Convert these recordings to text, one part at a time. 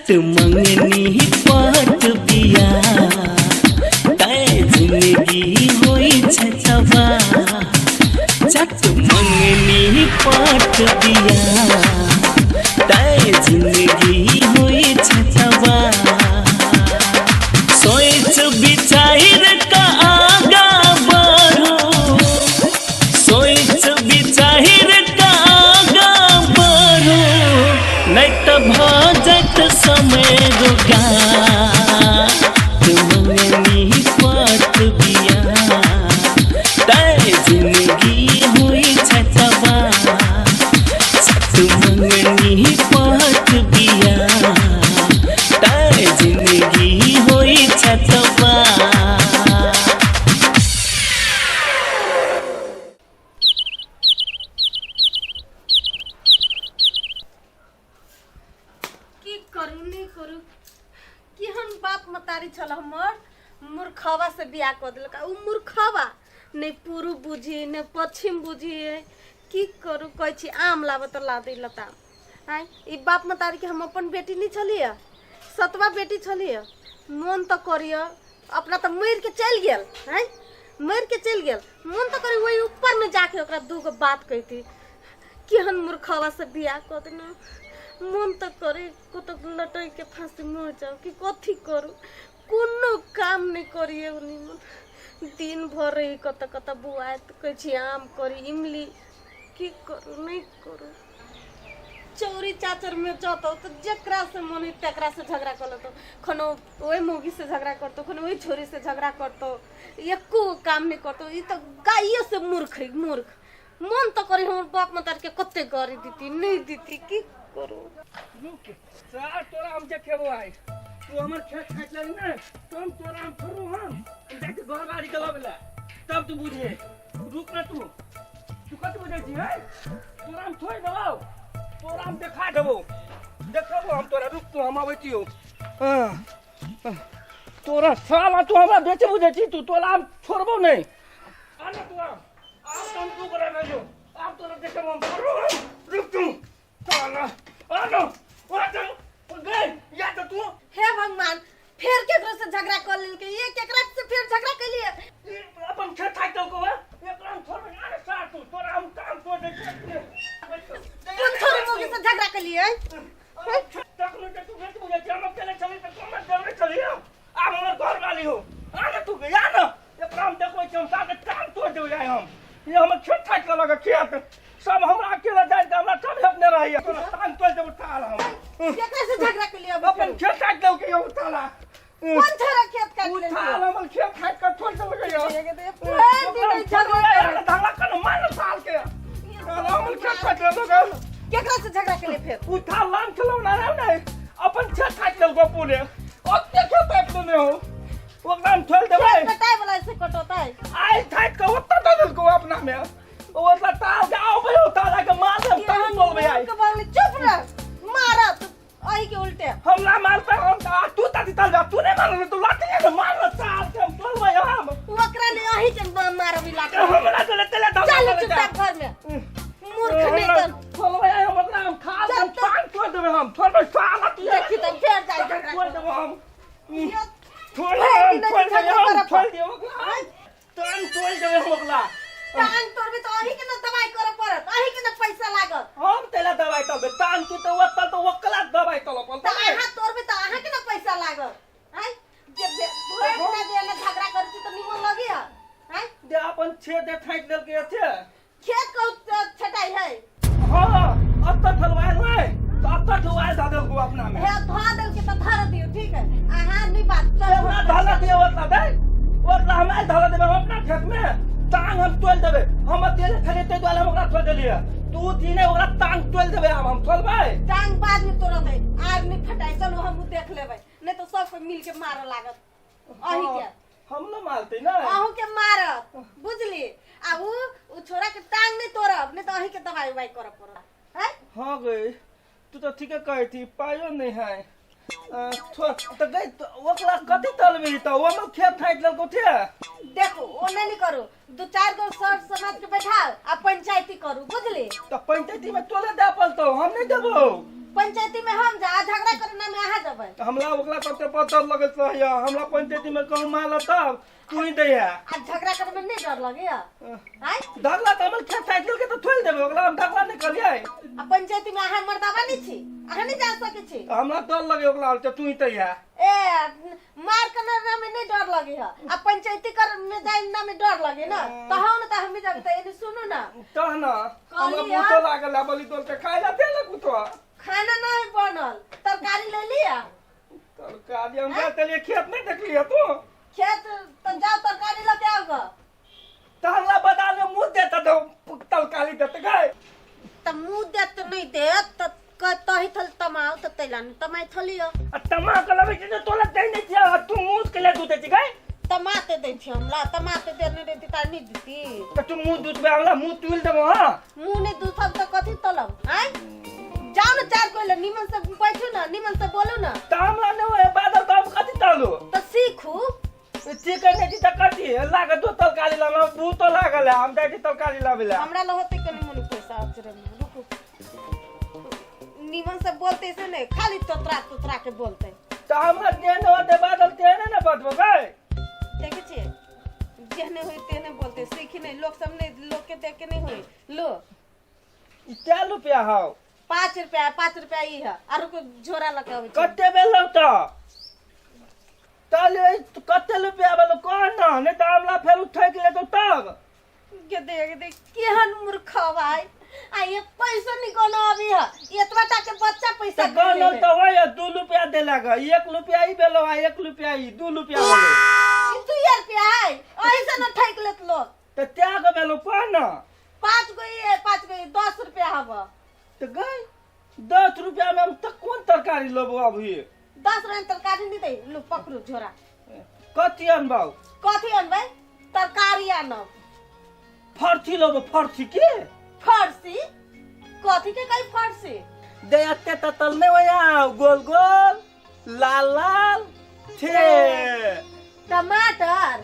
चट मंगनी पात बिया तय जिंदगी होई छछवा चट मंगनी पात बिया तय जिंदगी होई छछवा सोच बिचार का आगा बढ़ो सोच बिचार का आगा बढ़ो नहीं तो भजत समय रुका मंगनी पात बिया तय जिंदगी हुई छछवा सत मंगनी पात बिया तय जिंदगी हुई छछवा छल हमर मूर्खवा से बियाह कर दिलका उ मूर्खवा नहीं पूर्व बुझी नहीं पश्चिम बुझी की करू कह छी आम लाबे तो ला दिलता हैं ई बाप मतारी के हम अपन बेटी नहीं छलिए सतवा बेटी छलिए मन तो करिए अपना तो मर के चल गेल हैं मर के चल गेल मन तो करी वही ऊपर में जाके ओकरा दूगो बात कहती केहन मूर्खवा से बियाह कर देना मन तो करे को तो लटक के फांसी मर जाओ कि कथी करू कोनो काम नहीं करिए उन्हीं दिन भर रही कत बुआए तो कह आम करी इमली की करू नहीं करू चोरी चाचर में जाता तो जकरा से मन तकरा से झगड़ा कर लो खनो वही मौगी से झगड़ा करतो खनो वही छोरी से झगड़ा करतो एको काम नहीं करतो ये तो गाइयो से मूर्ख है मूर्ख मन तो करी हम बाप मतार के कते गरी दीती नहीं दीती की करू सार तोरा हम जे खेबो आई तू हमर खेत खाइत लगी ना तो हम तोरा हम करू हम जाके घर बाड़ी के लबला तब तू बुझे रुक ना तू कत बुझे छी है तोरा हम थोई दबाओ तोरा हम देखा देबो देखबो हम तोरा रुक तू हम आबैतियो तोरा साला तू हमरा बेचे बुझे छी तू तोरा हम छोड़बो नहीं आना तू हम तू करे नहीं आप तोरा देखबो हम करू रुक तू साला आनो गए या तो तू हे भगवान फिर केकरो से झगड़ा कर लेल के ये केकरा से फिर झगड़ा कर लिए अपन खेत खाइ तो को एकरा हम छोड़ ना सार तू तोरा हम काम तो दे कौन छोरे मोगी से झगड़ा कर लिए तक नु तू भेट बुझे हम अकेले चली तो कम देवरे चली आ हमर घर वाली हो आना तू गया ना एकरा हम देखो हम साथ काम तो दे जाय हम ये हम खेत खाइ के लगे खेत सब हमरा अकेले जाय त हमरा सब हेपने रही तोरा काम तो दे उठा हम केकरा से झगड़ा कर लिए अपन खेत काट दो के उठाला कौन छोरा खेत काट ले उठाला हम खेत काट कर छोड़ दो गयो दिन झगड़ा धागा कर मार साल के हम खेत काट दो केकरा से झगड़ा कर ले फिर उठा लान चलो ना नहीं अपन खेत काट दो को पूरे ओते खेत काट ले हो वो नाम छोड़ देबे कटाई वाला से कटोता है आई काट के ओते दे को अपना में वो ताल जाओ भाई ताला के मार दे ताल बोल भाई आई के बोले चुप रह मारत आई के उल्टे हम ना मारते हम तू ताती ताल जा तू नहीं मार तू लाठी है मार ताल के बोल भाई हम वकरा ने अही के मार भी लाठी हमरा चले चले चल चुपचाप घर में मूर्ख नहीं कर बोल भाई हम अपना हम खा हम पान छोड़ देबे हम छोड़ दे साला तू देखी तो फेर जाई झगड़ा छोड़ देबे हम छोड़ छोड़ दियो तन छोड़ देबे हम अगला तान तोर भी तो अही के न दवाई करे पड़त अही के न पैसा लागत हम तेला दवाई तबे तान तू तो वक्कल तो वक्कला दवाई तलो पन त आहा तोर भी तो आहा के न पैसा लागत हैं जब भोर ना दे न झगड़ा कर छी तो निमन लगी हैं दे अपन छे दे फाइट लेल के छे खेत को छटाई है हां अत्ता ठलवाए नहीं तो अत्ता ठलवाए दा दे को अपना में हे धा दल के तो धर दियो ठीक है आहा नहीं बात चल ना धाला दियो वक्कला दे वक्कला हमें धाला देबे हम अपना खेत में टांग हम तोल देबे हम तेरे खरे ते वाला ओकरा छोड़ देलिए तू तीने ओकरा टांग तोल देबे हम तोलबे टांग बाद में तोड़ दे आग नहीं फटाई चलो हम देख लेबे नहीं तो सब को मिल के मार लागत अही के हम ना मारते ना अहू के मारत बुझली आ उ छोरा के टांग नहीं तोड़ब नहीं तो अही के दवाई वाई कर पड़त है हां गई तू तो ठीक है कही थी पायो नहीं है तो गई ओकरा कथि तलबी तो वो में खेत फाइट लेल को थे देखो ओ नहीं करू दो चार गो सर समाज के बैठाओ आ पंचायती करू बुझली तो पंचायती में तोले दे पल तो हम नहीं देबो पंचायती में हम जा झगड़ा करे ना में आहा जबै हमरा ओकला तब पत्थर लगत रहिए हमरा पंचायती में कहूँ माला तब तू ही दैया आ झगड़ा करे में नहीं डर लगे आय धगला त हमर खेत साइकिल के तो थोल देबे ओकला हम धगला नहीं करिए आ पंचायती में आहा मर्दावा नहीं छी आहा नहीं जा सके छी हमरा डर लगे ओकला तू ही दैया ए मार करना में नहीं डर लगे है आ पंचायती कर में जाए ना में डर लगे ना तो हम ना हम जाते ये सुनो ना तो ना हमरा भूख लागल बोली तोल के खाइ ला दे लगू तो खाना नहीं बनल तरकारी ले लिया तरकारी हम जाते लिए खेत नहीं देख लिया तू खेत तो जाओ तरकारी लेके आओगे तो हमरा बता ले मुंह देता तो तरकारी देते गए तो मुंह दे तो नहीं दे तो कतही थल तमाओ तो तैलान तमाई थलियो तमा कलबे जे तोला दे नहीं छिया तू मुंह के ले दूते छी गए टमाटे दे छी हमला टमाटे देने देती तार नहीं देती तो तू मुंह दूध में हमरा मुंह तुल देबो हां मुंह नहीं दूथब तो कथी तलब हैं जाओ ना चार कोइला निमन से बैठो ना निमन से बोलो ना तो हमरा ने ओए बादल तो हम कथि तालो तो सीखू चिकन ने त कथि लागे तो तरकारी ला बू तो लागल हम जाके तरकारी लावेला हमरा ल होते कनी मनी पैसा अचरे में रुको निमन से बोलते से नहीं खाली तोतरा के बोलते तो हमरा देने होते बादल तेने ना बतबो गए देखे छे जेहने होई तेने बोलते सीखी नहीं लोग सामने लोग के देख के नहीं होई लो क्या रुपया हाउ 5 रुपया ई है आरो को झोरा लगावे कते बेलो तो ताले कते रुपया बेलो कोन ना नहीं तो हमला फेर उठै के ले तो तब के देख केहन मूर्खवा है आ ये पैसा निकोनो अभी है एतबा टा के बच्चा पैसा तो गानो तो होय 2 रुपया दे लगा 1 रुपया ही बेलो 1 रुपया ही 2 रुपया बेलो 2 रुपया है ऐसा न ठैक लेत लोग तो त्याग बेलो कोन ना 5 गई 10 रुपया हवा तो गई 10 रुपया में हम तक कौन तरकारी लेबो अभी 10 रंग तरकारी नहीं दे लो पकड़ो झोरा कथि अनबाऊ कथी अनबै तरकारी आनब फरथी लेबो फरथी के फरसी कथी के कई फरसी दे अत्ते ततल में होया गोल गोल लाल लाल छे टमाटर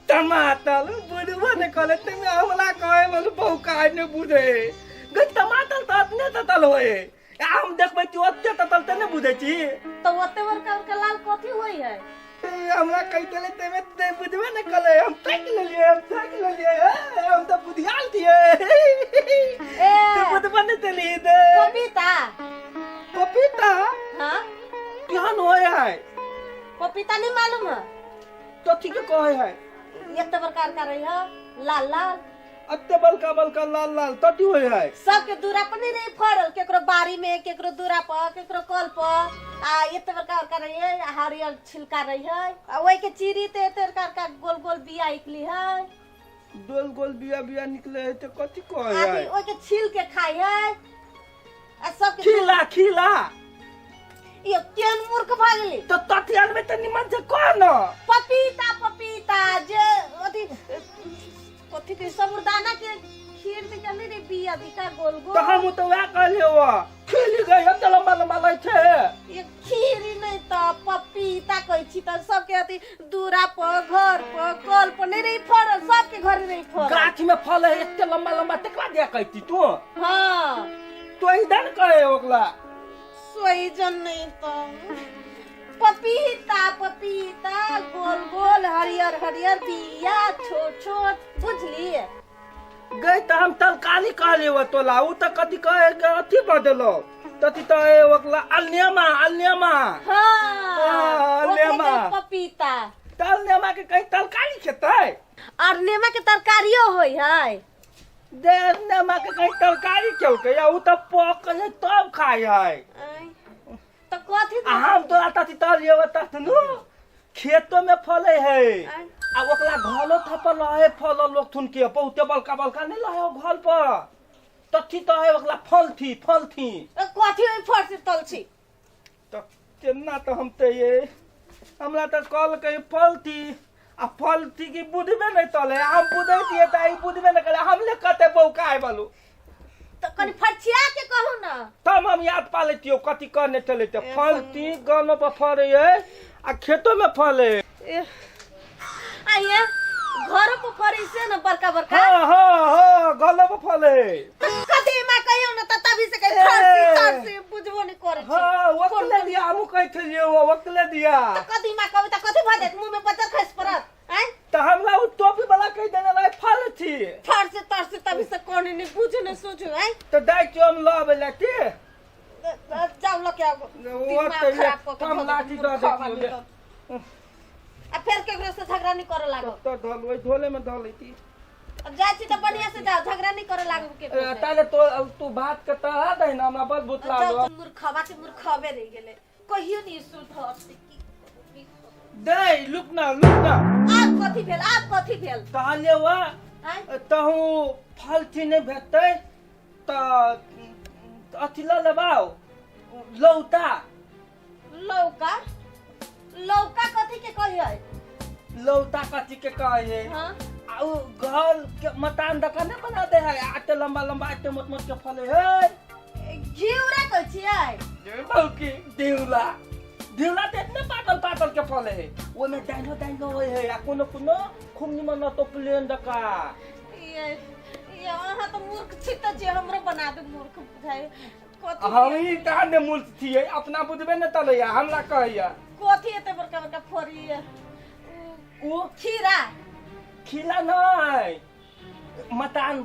टमाटर बुढ़वा ने कहले तुम हमला कहे मन बहु काहे ने बुझे ग टमाटर त अपने ततल होए हम देखबै तू अत्ते ततल त ने बुझे छी तो ओते वर लाल कथी होई है हमरा कहि देले तेमे ते बुझबे ने कहले हम तक ले लिए हम तो बुधियाल दिए तू बुझबे ने देली दे पपीता हां केहन होय है पपीता नहीं मालूम है तो ठीक कहे है एक प्रकार का रही है लाल लाल अत्ते बलका लाल लाल तटी होय है सबके दूरा पर नहीं रही फरल केकरो बारी में केकरो दूरा पर केकरो कल पर आ ये प्रकार का रही है हरियर छिलका रही है आ वही के चीरी ते प्रकार का गोल गोल बिया निकली है गोल गोल बिया निकले है तो कथि कहे है आदि ओके छील के खाई है आ सब खिला ये केन मूर्ख भागली तो तटियान में तो निमन से कौन पपीता जे अथी कथी के सबुरदाना के खीर में जल्दी रे बिया दिका गोल गोल तो हम तो वा कहले हो खिली गई हम तो लंबा लै छे ये खीरी नहीं तो पपीता कहै छी त सबके अथी दूरा पर घर पर कल पर नहीं रही फरल सबके घर नहीं फरल गाछ में फल है इतने लंबा तकवा दिया कहती तू हां तो इधर कहे ओकला सोई जन नहीं तो पपीता गोल गोल हरियर बिया छोट बुझली गई तो हम तरकारी कहले हो तोला उ तो कथि कहे अथी बदलो तथि तो ओकला अल्नेमा हां अल्नेमा पपीता तलनेमा के कहीं तरकारी खेतै और नेमा के तरकारियो होई है नेमा के कहीं तरकारी क्यों के उ तो पक जाए तब खाय है तो कथि हम तो तथि तलियो तथनु खेतों में फले है आ ओकला घलो थपल है फल लोग थुन के बहुते बलका नहीं लहे घर पर तथि तो है ओकला फल थी कथि होई फरसी तल छी तो केना तो हम ते ये हमरा तो कल के फल थी आ फल थी की बुझबे नहीं तले हम बुझै दिए त ई बुझबे नहीं करे हम ले कते बौकाय बालू तो कनी फरछिया के कहू ना तब हम याद पा लेतियो कथि करने चले ते फल थी गलो पर फरे है आ खेतों में फले आइए घर पर फरी से ना बड़का हां गलो पर फले कथि में कहियो ना त तभी से कहीं फाड़ से बुझबो नहीं करे छी हां वकले दिया हमू कहै छलिए वो वकले दिया तो कदी मा कविता कथि भ जात मुंह में पत्थर खस परत हैं तो हमरा उ टोपी वाला कह देने रहे फल थी फाड़ से तर से तभी से कोनी नहीं बुझ नहीं सोचो हैं तो दाई चोम लावे लेके जाओ लो क्या कम लाठी दे दे आ फिर केकरो से झगड़ा नहीं करे लागो तो ढोल वही ढोले में ढोल लेती अब जाय छी तो बढ़िया से जाओ झगड़ा नहीं करे लागो केकरो से ताले तो तू बात के तहा दे ना हमरा बस बुतला दो मूर्खबे रह गेले कहियो नहीं सुध हस्ती की दे लुक ना आप कथि भेल कहले वा हैं तहु फल थी नहीं भेटै त अथी ल लेबाओ लौटा लौका कथि के कहिए लौटा कथी के कहे हां आ उ घर के मकान दका नहीं बना दे है आटे लंबा लंबा आटे मोट मोट के फले है घिउरा कह छियै बल्कि दिउला तो इतने पातल के फले है वो में डाइनो है आ कोनो खूब निमन तो प्लेन दका ये अहाँ तो मूर्ख छी त जे हमरो बना दे मूर्ख बुझाय कथि हम ही काने मूर्ख थी अपना बुझबे न तलैया हमरा कहैया कथि एते बड़का फोरी है उ खीरा नहीं मतान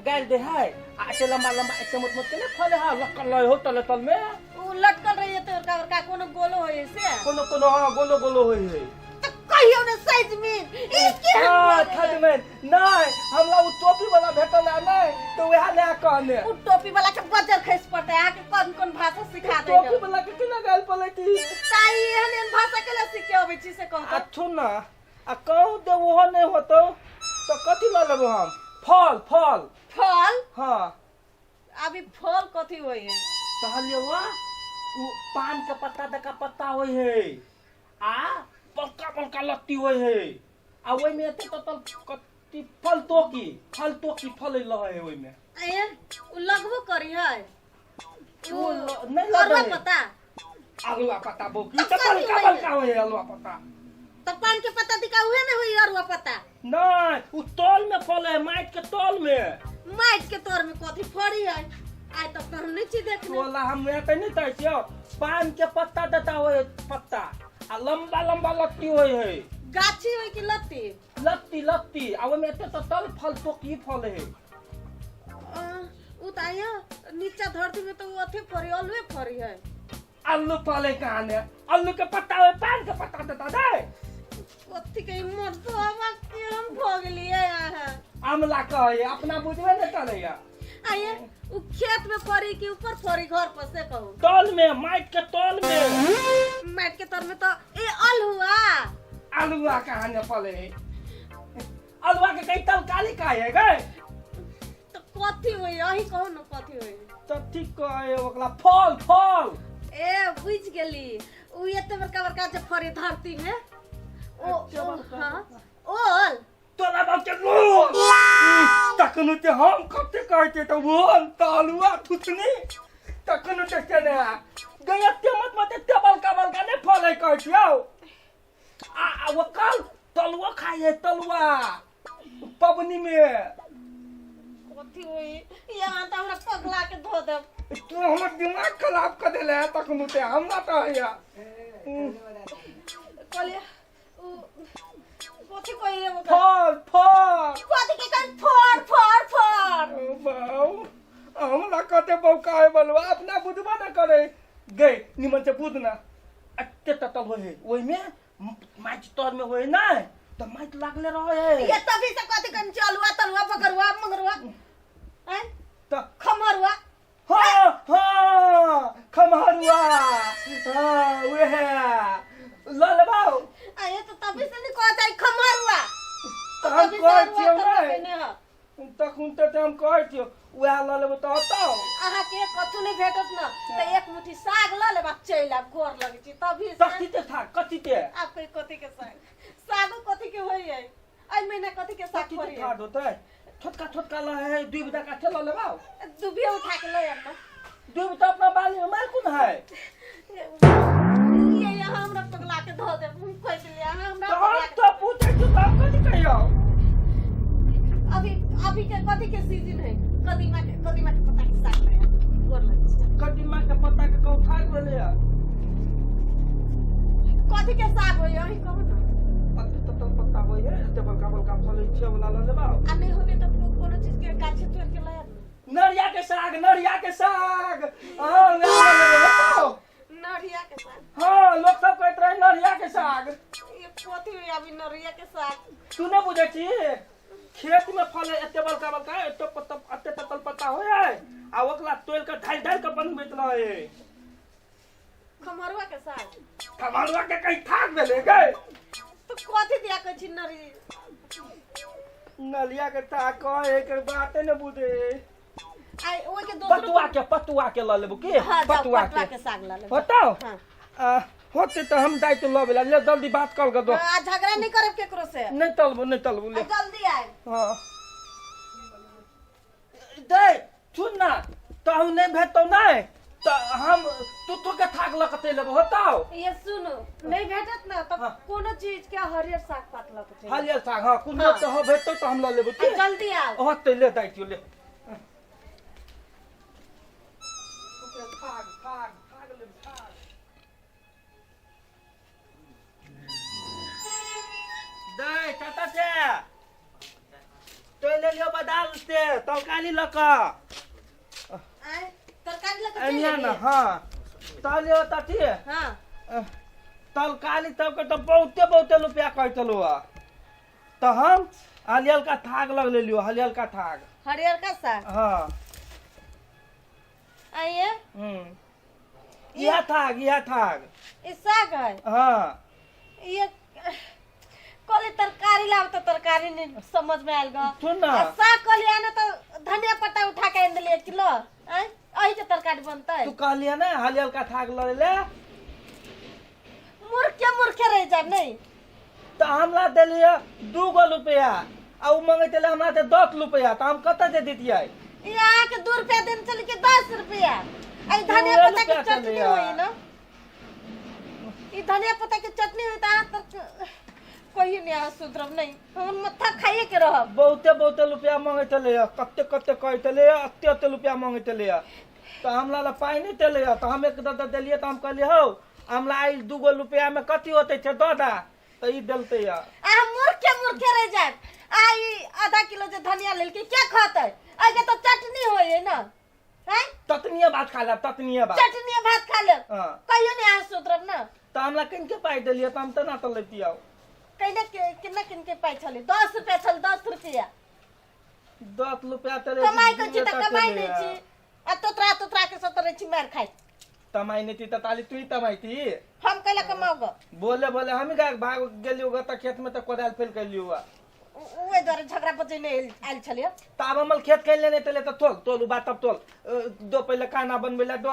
गाल दे है आटे लंबा आटे मोट मोट के नहीं फले है लटकल हो तल में उ लटकल रही है तो बड़का कोनो गोलो होय से कोनो गोलो होय है तो कहियो ने साइज में ई के थर्ड में नहीं हमरा उ टोपी वाला भेटल है नहीं तो वह ले कहने उ टोपी वाला के बजर खस पड़ता है आके कौन भाषा सिखा दे टोपी वाला के केना गाल पलटी ताई एहन भाषा के ला सीखे होबै छी से कहू अच्छो ना आ कहू दे वो नहीं होतो तो कथि ल लेबो हम फल हां अभी फल कथि होय है कहलिए वा उ पान के पत्ता होय है आ बड़का लत्ती होय है आ ओय में एते तो कति फल तोकी फल लहे है ओय में ए उ लगबो करी है उ नहीं अरुआ लगे पत्ता आलूआ पत्ता बोकी तो बड़का होय है आलूआ पत्ता तो पान के पत्ता दिखा हुए ना हुई अरुआ पत्ता नहीं उ तोल में फल है माइट के तोल में माइट के तोर में कथि फड़ी है आइ तक तो हम नहीं छी देखने तोला हम एते नहीं तै छियो पान के पत्ता देता होय पत्ता आ लंबा लत्ती होय है गाछी होय कि लत्ती आ ओय में एते तो तल फल तोकी फल है उ त आया नीचा धरती में तो अथे फरी अलवे फरी है आलू फले कहां ने आलू के पत्ता होय पान के पत्ता देता दे कथि के मर तो हम केहन भ गेलिए यहाँ आमला कहे अपना बुझबे न करैया आया उ खेत में फरी कि ऊपर फरी घर पर से कहू तल में माइट के तल में माइट के तर में तो ए अलहुआ आलूआ कहां ने फले आलूआ के कई तल काली काहे है गए तो कथि होई अही कहू न कथि होई तो ठीक कहे ओकरा फल ए बुझ गेली उ एते बड़का जे फरी धरती में ओ हां ओल तोला बाप के लो तकनु ते हम कते कहते तो बोल तालुआ थुथनी तकनु ते केने गया ते मत ते बलका ने फले कहतियो आ वो कल तलुआ खाए तलुआ पबनी में कथि होई यहाँ त हमरा पगला के धो दे तू हमर दिमाग खराब कर देले तकनु ते हमरा तो हैया कहले कथि कहिए वो फल कथि के कन फोड़ बाऊ हमरा कते बौकाए बलवा अपना बुझबा न करे गए निमन से बुझना अत्ते ततल होए ओइ में माइट तोर में होए ना तो माइट लागले रहे ये तभी से कथि कन चलुआ तलुआ पकड़ुआ मंगरुआ हैं तो खमरुआ हां खमहरुआ हां वे है ललबाऊ आये तो तभी से नहीं कहता खमरुआ तो हम कह छियो ना तखुन ते हम कह छियो वह ल लेबो तो हटाओ आहा के कथु नहीं भेटत न तो एक मुट्ठी साग ल लेबा चैला गोर लगे छी तभी से कथि ते था कथि ते आप कथि के साग कथि के होई है आई महीना कथि के साग कथि फरी ते खा दोते छोटका ल है दुई बिदा का ठेला लेबाओ दुबिया उठा के ले आना दुई बिदा अपना बाली में मार कोन है ये यहाँ हमरा पगला के धो दे हम खोज लिया हमरा पगला के तो पूछे तू काम कथि कहियो अभी के कथि के सीजन है कदीमा के पता के साग ले कर लगे कदीमा के पत्ता के कौ खा गेले आ कथी के साग होय अही कहू ना अति ततल पत्ता होय है टेबल का फल छे वाला ल लेबा आ नहीं होबे तो कोनो चीज के गाछे तोड़ के लाया नरिया के साग हां ले बताओ नरिया के साग हां लोग सब कहत रहे नरिया के साग ये कथी होय अभी नरिया के साग तू न बुझे छी खेत में फल टेबल का एतो पत्ता अते ततल पत्ता होय है आ ओकला तोड़ के ढाल के बनबैत रहे खमरुआ के साग खमरुआ के कहीं थाक भेले गए तो कथी दिया कहै छी नरी नलिया के थाक कहे के बाते न बुझे आई ओय के दोसर पतुआ के ल लेबो के हां पतुआ के साग ला ले बताओ हां होते तो हम दाई तो लबेला ले जल्दी बात कर दो आ झगड़ा नहीं करब केकरो से नहीं तलबो ले जल्दी आए हां दे सुन ना तो नहीं भेटो नहीं तो हम तू के थाक लकते लेबो होताओ ये सुनो नहीं भेटत ना तो हाँ। कोनो चीज के हरियर साग पात लकते हलिया साग हां कुनो तो हो भेटो तो हम ल लेबो के जल्दी आओ होते ले दाई तू ले थाक ले थाक दे टाटा से तो ले लियो बदाल से तरकारी लका आए तरकारी लकते एनिया ना हां तालियो ताती हां तरकारी तब के तो बहुते रुपया कह चलो तो हम हलियल का थाक लग ले लियो हलियल का थाक हरियर का साग हां आइए यह थाक ये साग है हां ये कल तरकारी लाव तो तरकारी नहीं समझ में आएगा सुन ना साग कल आने तो धनिया पत्ता उठा के आन दिले 1 किलो आए अही से तरकारी बनता है तू कहलिया ना हलियल का थाक ल ले मूर्खे रह जा नहीं तो हमरा देलिए 2 रुपया आ उ मंगते ले हमरा दे 10 रुपया तो हम कत दे दितियै यहाँ के 2 रुपया दिन चल के 10 रुपया आई धनिया पत्ता की चटनी हुई ना ये धनिया पत्ता की चटनी हुई तो तक कोई नहीं आ सुधरब नहीं हम मत्था खाइए के रहब बहुते रुपया मंगते ले कते कहते ले अते रुपया मंगते ले तो हमरा ला पाई नहीं देले तो हम एक दादा देलिए तो हम कहलिए हो हमरा आई 2 रुपया में कथी होते छे दादा तो ई देलते या आ मूर्खे रह जाए आई आधा किलो जे धनिया लेल के क्या खाते आगे तो चटनी होई ना हैं ततनिया भात खा ले ततनिया भात चटनी भात खा ले हां कहियो नहीं आ सुधरब ना तो हमरा किन के पाई देलिए तो हम त ना तो लेती आओ किन के पाई छले 10 रुपया छल 10 रुपया 10 रुपया तेरे कमाई कर छी त कमाई नहीं छी आ तोतरा के सतरे छी मार खाई तमाई नहीं थी तो ताली तू ही तमाई थी हम कैला कमाओगे बोले हम ही भाग गेलियो ग त खेत में त कोदाल फेल कैलियो उहे द्वारा झगड़ा बजे ने आइल छलियो ताब हमल खेत कैले नहीं तले त तोल बात तब तोल दो पहले खाना बनबेला दो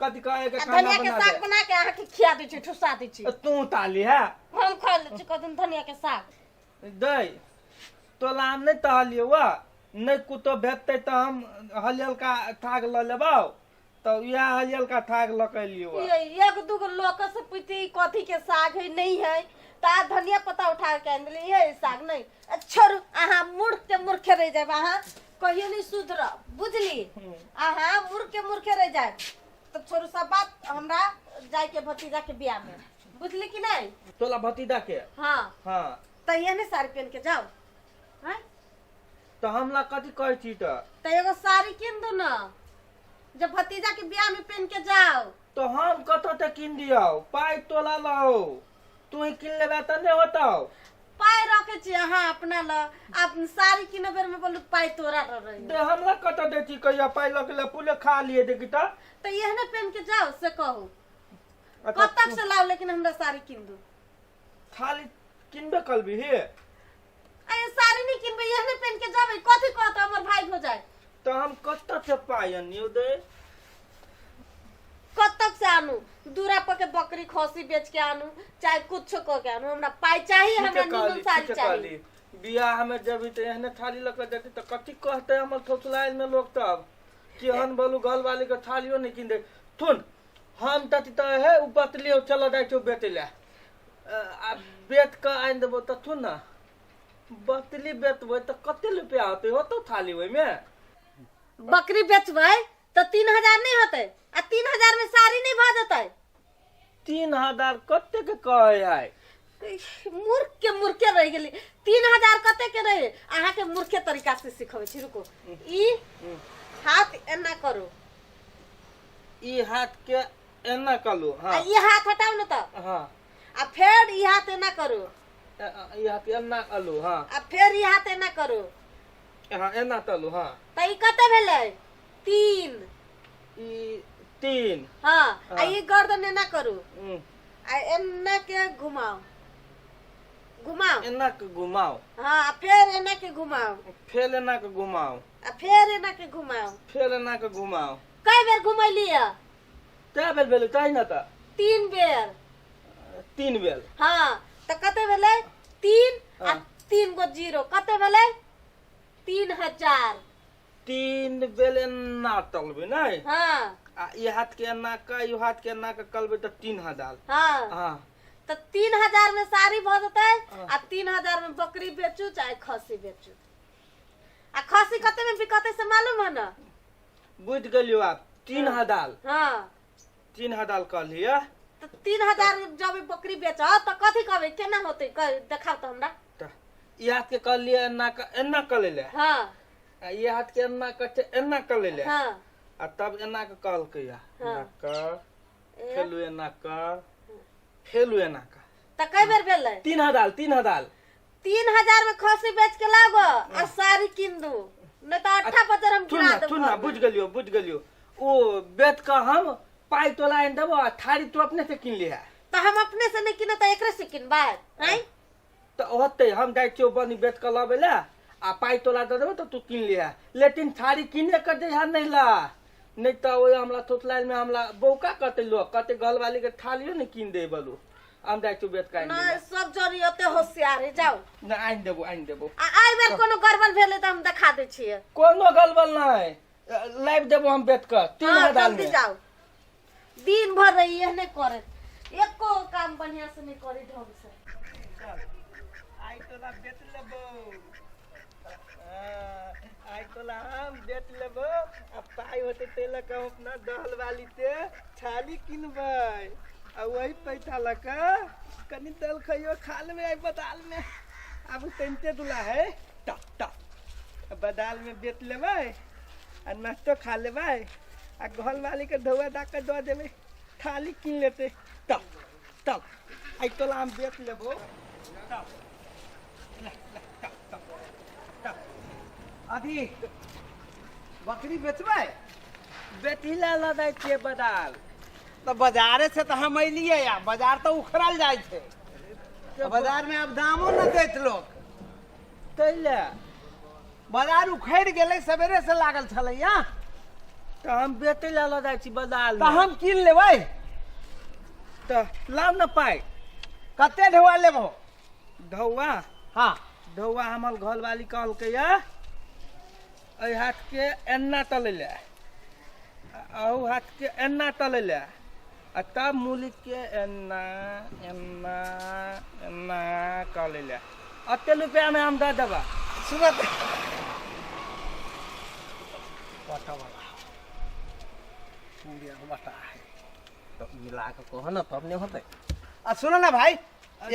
कथि कहे के खाना धनिया के साग बना के आहा के खिया दै छी ठुसा दै छी तू ताली है हम खा ले छी कदन धनिया के साग दई तोला हम नहीं तहलियो वा नहीं कुतो भेटते त हम हलियल का थाक ल लेबो तो यह हलियल का थाक ल कैलियो ये एक दूगो लोक से पूछती कथी के साग है नहीं है ता धनिया पत्ता उठा के आन दिले ये साग नहीं छोड़ आहा मूर्खे रह जाए आहा कहियो नहीं सुधर बुझली आहा मूर्खे रह जाए तो छोड़ सब बात हमरा जाय के भतीजा के बियाह में बुझली कि नहीं तोला भतीजा के हां हां त ये ने साड़ी पहन के जाओ हैं तो हमला कथि कहै छी त एगो साड़ी किन दो ना जब भतीजा के बियाह में पहन के जाओ तो हम कतो ते किन दियो पाई तोला लो तू ही किन लेबा त नहीं होताओ पाई रखे छी हां अपना ल आप साड़ी किने बेर में बोलू पाई तोरा रही दे हमला कतो दे छी कहिया पाई लके पुले खा लिए देखि त तो यहने पहन के जाओ से कहू कब तक से लाओ लेकिन हमरा साड़ी किन दो खाली किनबे कलबी हे अरे साड़ी नहीं किनबे यहने पहन के जाबे कथि कहत हमर भाई हो जाए तो हम कत से पाई न्यू दे कब तक से आनू दूरा पर के बकरी खसी बेच के आनू चाहे कुछ को के आनू हमरा पाई चाहिए हमरा नीमन साड़ी चाहिए बियाह में जब तो एहने थाली लके देती तो कथि कहते हमर ठोसलाइल में लोग तब केहन बोलू गल वाली के थालियो नहीं किन दे थुन हम तति त है उपतलियो चलो जाय छो बेटेला आ बेट के आइन देबो त थुन ना बतली बेचबो त कते रुपया होते हो तो थाली ओइ में बकरी बेचबै तो 3000 नहीं होते आ 3000 में साड़ी नहीं भा जते 3000 कते के कहे आय मूर्ख के रह गेली 3000 कते के रहे अहाँ के मूर्ख तरीका से सिखबै छी रुको ई हाथ एना करो ई हाथ के एना कलू आ हां ई हाथ हटाओ न त हां आ फिर ई हाथ एना करो ई हाथ एना कलू हां आ फिर ई हाथ एना करो हां एना तलू हां त ई कते भेलै 3 ई 3 हां आ ई गर्दन एना करो हम्म, आ एना के घुमाओ घुमाओ एना के घुमाओ हाँ आ फिर एना के घुमाओ फेल एना के घुमाओ आ फिर एना के घुमाओ फेल एना के घुमाओ कई बेर घुमैलिए कै बेल भेलै ताहि न त 3 बेर 3 बेल हाँ त कते भेलै 3 आ हाँ। 3 गो 0 कते भेलै 3000 3 बेल एना तलबै नै हाँ आ ई हाथ के एना का ई हाथ के एना का कलबै त 3000 हाँ हां तो 3000 में साड़ी भ जते हाँ। आ 3000 में बकरी बेचू चाहे खसी बेचू आ खसी कते में बिकते से मालूम है ना बुझ गेलियो आप 3000 हाँ 3000 कह लिया तो 3000 जब ई बकरी बेच तो कथी कहबे केना होते देखाओ तो हमरा त ई हाथ के कह लिया एना कर ले हाँ आ ई हाथ के एना कटे एना कर ले हाँ आ तब एना के कहलकै या हाँ। एना कर फेलु एना कर फेलु एना कर तो कई बेर भेलै 3000 3000 में खसी बेच के लाबो आ साड़ी किन दू नहीं तो 8 बजे हम गिरा देबो सुन ना बुझ गेलियो ओ बेत का हम पाई तोला आइन देबो आ थारी तू अपने से किन लिया तो हम अपने से नहीं किने तो एकरे से किनबा हैं तो होते हम जाय छियो बनी बेत का लाबे ला आ पाई तोला दे देबो तो तू किन लिया लेकिन थारी किने कर दे यार नहीं ला नहीं तो ओए हमला थोतलाइन में हमला बौका कते लो कते गल वाली के थालियो नहीं किन दे बोलू हम जाय छियो बेत का ना सब जरी ओते होशियार है जाओ ना आइन देबो आ आई बेर कोनो गड़बड़ भेले तो हम दिखा दे छिए कोनो गलबल नहीं लाइव देबो हम बेत का 3000 जल्दी में जाओ दिन भर रही है नहीं करे एको काम बढ़िया से नहीं करी ढंग से आई तोला बेत लेबो आई तोला हम बेत लेबो आ पाई होते तेल का अपना दहल वाली ते छाली किनबै आ वही पैसा लका कनी दल खइयो खा लेबै आई बदाल में अब तनते दुला है टक टक बदाल में बेत लेबै आ नाश्तो खा लेबै आ घर वाली के धोआ दा के दो देबै थाली किन लेते टक टक आई तोला हम बेत लेबो टक अथी बकरी बेचबै बेटिला लदाई के बदाल तो बाजारे से तो हम अलिए या बाजार तो उखड़ल जाय छे तो बाजार में अब दामो न देत लोग तैले बाजार उखड़ गेलै सवेरे से लागल छलै या तो हम बेटिला लदाई छी बदाल तो हम किन लेबै तो लाव न पाई कते ढोआ लेबो धौआ हाँ धौआ हमर घर वाली कहलकै या एहि हाथ के एना तले ले औ हाथ के एना तले ले आ तब मूली के एना एना एना कर ले अते रुपया में हम दे देबा सुनत पटा वाला पूरी बता है तो मिला के कहो ना तब नहीं होते आ सुनो ना भाई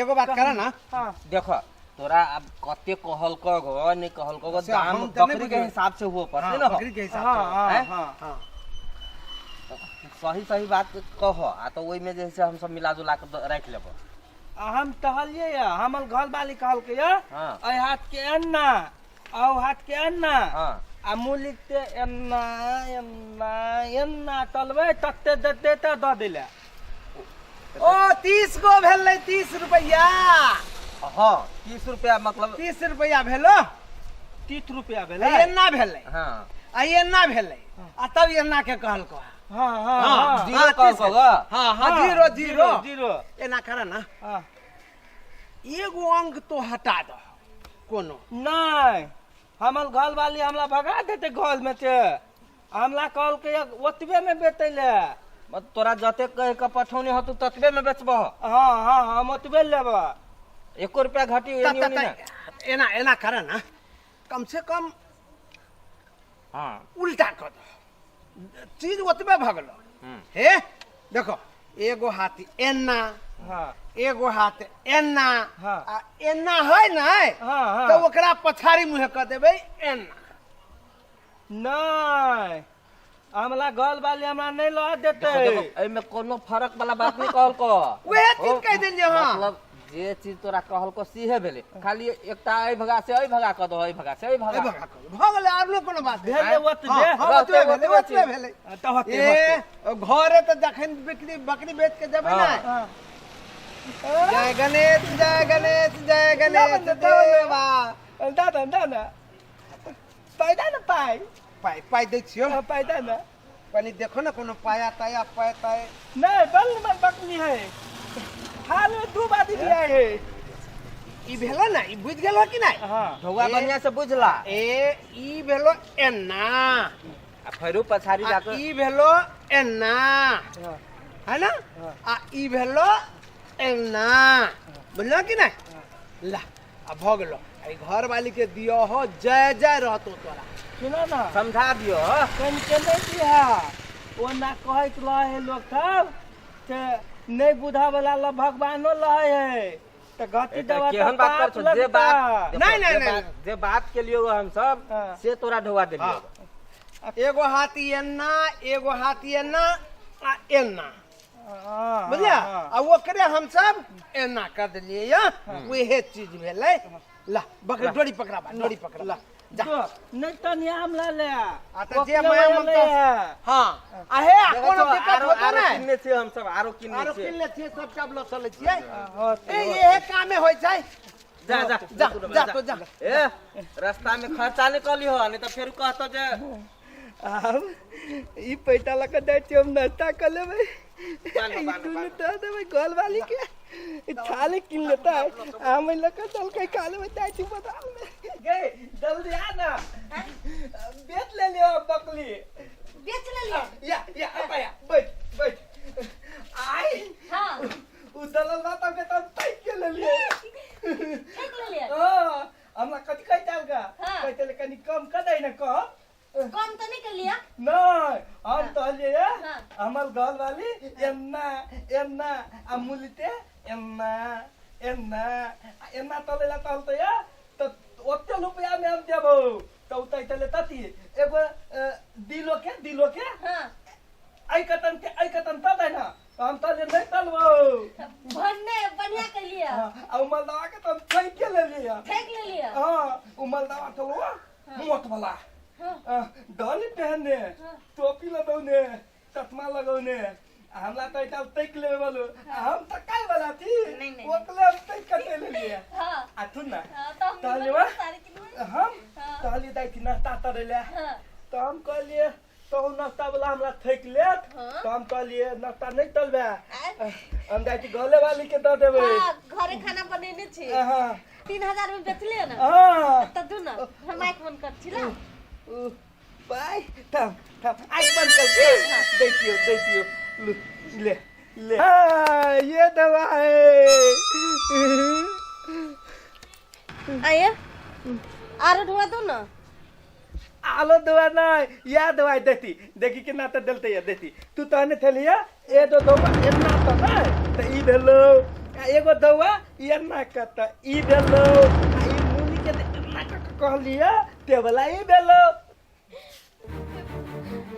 एगो बात करा ना हाँ देखो तोरा अब कते कहल कगो नहीं कहल कगो अच्छा, दाम हम तो नहीं बकरी के बुझे। हिसाब से हुआ पड़ते हाँ, ना बकरी के हिसाब हाँ, से। हैं? हाँ, हाँ। सही सही बात कहो आ तो ओई में जैसे हम सब मिला जुला के रख लेबो आ हम टहलिए या हमर घर वाली कहलकै या हाँ। एहि हाथ के एना औ हाथ के एना हाँ आ मूली के एना एना एना तलबै तते दे दे दिले ओ 30 गो भेलै 30 रुपया हाँ 30 रुपया मतलब 30 रुपया भेलो 30 रुपया भेलै एना भेलै हाँ आ एना भेलै आ तब एना के कहलको हाँ हाँ हाँ, हाँ जीरो कह कहो हाँ हाँ जीरो जीरो जीरो एना करे ना हाँ एगो अंक तो हटा दो कोनो नहीं हमर घर वाली हमरा भगा देते घर में से हमला कहलकै या ओतबे में बेचैले मत तोरा जते कह के पठौनी हो तू ततबे में बेचबो हाँ हाँ हम ओतबे लेबा 1 रुपया घटी एनी ओनी ना एना एना करे ना कम से कम हाँ उल्टा कर दो चीज ओतबे भगलो हे देखो एगो हाथी एना हाँ एगो हाथ एना हाँ। आ एना है ना हाँ हाँ तो ओकरा पछाड़ी मुहे कह देबै एना नहीं हमला गल वाली हमरा नहीं लह देते एमे कोनो फरक वाला बात नहीं कहल को वह चीज कह देलिए हां मतलब जे चीज तोरा कहल को सीहे भेले खाली एकता आई भगा से आई भगा क दो आई भगा से आई भगा भगले आर नो कोनो बात भेले ओत जे ओतबे भेले ओतबे भेले तो होते ए घरे तो जखन बकरी बेच के जेबै ना जय गणेश जय गणेश जय गणेश देवा दादा दादा पैदा न पाई पाई पाई दै छियो पैदा न कनी देखो ना कोनो पाया ताया पाय ताय नहीं बल में बकली है हाल में दू बादी दिया है ई भेलो ना ई बुझ गेलो कि नहीं हाँ ढौआ बढ़िया से बुझला ए ई भेलो एना आ फेरू पछाड़ी आ जाके ई भेलो एना है ना आ ई भेलो एना बुझलो कि नहीं ला अब भ गेलो आई घर वाली के दियो हो जय जय रहतो तोरा सुनो ना समझा दियो कन के नहीं दिया वो ना कहत रहे लोग सब के नहीं बुझा वाला ल भगवानो लहे है तो गति दवा केहन बात कर छो जे बात नहीं, नहीं, नहीं। जे बात के लिए हम सब हाँ। से तोरा ढौआ दे हाँ। एगो हाथी एना एगो हाथी एना आ एना बुझलिया आ ओकरे हम सब एना कर देलिए या वही चीज भेलै ला बकरी डोरी पकड़ा बा डोरी पकड़ा ला जा नहीं तो नियम ला ले आ तो जे मैं मनता हां आ हे कोनो दिक्कत होता ना किन्ने से हम सब आरो किन्ने आरो से किनले छियै सब सब लो चलै छियै ए ये कामे होय छै जा जा जा जा तो जा ए रास्ता में खर्चा नहीं कली हो नहीं तो फिर कहतो जे अब ई पैसा लगा दे छी हम नाश्ता कर लेबै बानो, बानो, तूने तो देबै गोल वाली के ई थाली किन लेता है हम लगा चल के खा लेबै चाय तू बता गे जल्दी आ ना बेच ले लियो बकली बेच ले लिया या आया बैठ बैठ आई हाँ उ दलाल बात के तो पैक के ले लिए ठीक ले लिया हां हमरा कथि कह चल गा हाँ। कहते ले कनी कम कर दे ना कम कम तो नहीं कर लिया नहीं हम तो लिए हाँ। हमर घर वाली एन्ना एन्ना अमूलिते एन्ना एन्ना एन्ना तलेला तलते या तो ओते रुपया में हम देबो तो उतै तले तती एगो दिलो के हाँ आई कतन त दै ना तो हम तले नहीं तलबो भन्ने बढ़िया कर लिया आ उमल दवा के तो फेंक के ले लिया फेंक ले लिया हां उमल दवा तो मोट वाला डॉली पहनने टोपी लगाउने चश्मा लगाउने हमरा त एकटा तैक लेबे बोलो हम त काय वाला थी नहीं, नहीं। ओकले हम तैक कटे ले लिए हाँ आ थुन ना हाँ, तो हम ताले लोग वा सारे किलो हम हाँ। ताली दाई थी नाश्ता करे ले हाँ तो हम कहलिए तो नाश्ता वाला हमरा थैक लेत हाँ। तो हम कहलिए नाश्ता नहीं तलबे हम दाई थी गले वाली के द देबे हाँ घरे खाना बनेने छी हां 3000 में बेच लिया ना हां तो दू ना हम माइक बंद कर छी ना बाय थम आज बंद कर देतियो ले ये दवा है आइए आरो ढुआ दो ना आलो दवा ना या दवाई देती देखी के ना तो दलते या देती तू तने थलिया ए दो दवा एना तो ना तो ई देलो एगो दवा एना कत ई देलो ई मुनी के एना कह लिया ते वाला ई देलो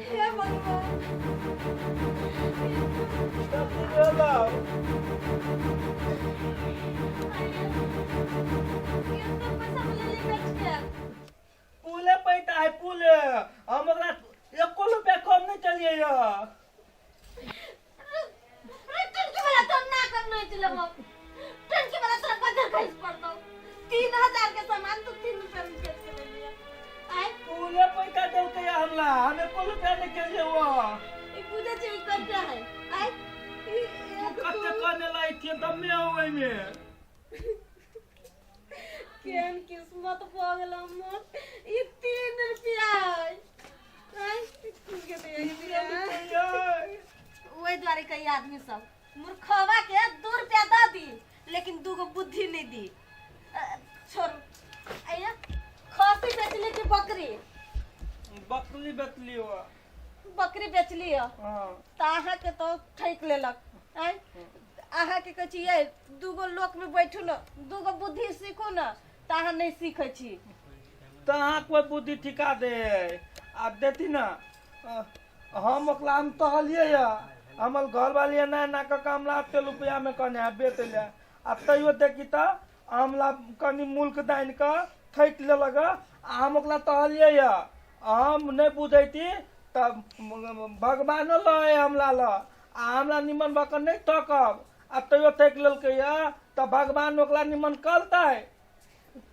हे भगवान तब देलो ये तो पैसा ले ले बेच के पुले पैसा है पुले हमरा एको रुपया कम नहीं चलिए या टंकी वाला तो ना करना चलो हम टंकी वाला तो बाजार खरीद पड़ दो 3000 के सामान तो 3 रुपए में बेच के ले लिया आए पुले पैसा दल के हमला हमें एको रुपया नहीं चलिए वो ये पूजा चाहिए कर क्या है आए कच्चे करने लाई थी तब में हो गई में केन किस्मत पागल मोर ये 3 रुपया है आए के दे ओए द्वारे कई आदमी सब मूर्खवा के 2 रुपया द दी लेकिन 2 गो बुद्धि नहीं दी छोड़ आइया खसी बेचले की बकरी बकली बकली हुआ बकरी बेच लिया हाँ तो अहाँ के तो ठैक लेलक आय अहाँ के कहै छी ये दूगो लोक में बैठू न दूगो बुद्धि सीखू न तो अहाँ नहीं सीखै छी तो अहाँ कोई बुद्धि ठिका दे आ देती ना हम ओकला हम कहलिए या हमर घर वाली ना ना का काम लाते रुपया में कने आ बेच ले आ तैयो देखी त हमला कनी मुल्क दाइन का खैट ले लगा हम ओकला कहलिए या हम नहीं बुझैती तब भगवानो लए हमला ल आ हमरा निमन बकन नहीं तकब आ तैयो तक लेलकै या त भगवान ओकला निमन करतै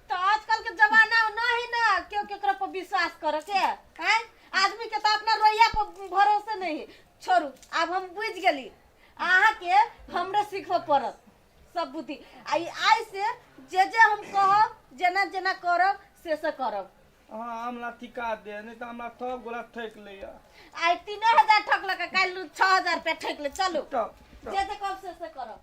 तो आजकल के जमाना नहीं ना क्यों केकरा पर विश्वास करे के हैं आदमी के तो अपना रोइया पर भरोसे नहीं छोड़ू अब हम बुझ गेली अहाँ के हमरे सीखो पड़त सब बुद्धि आई से जे हम कहब जेना जेना करब से करब हाँ हमला ठिका दे नहीं तो हमरा थोक गोला ठेक लिया आई 3000 ठकलक काल 6000 पे ठेक ले चलू तब जे कब से करब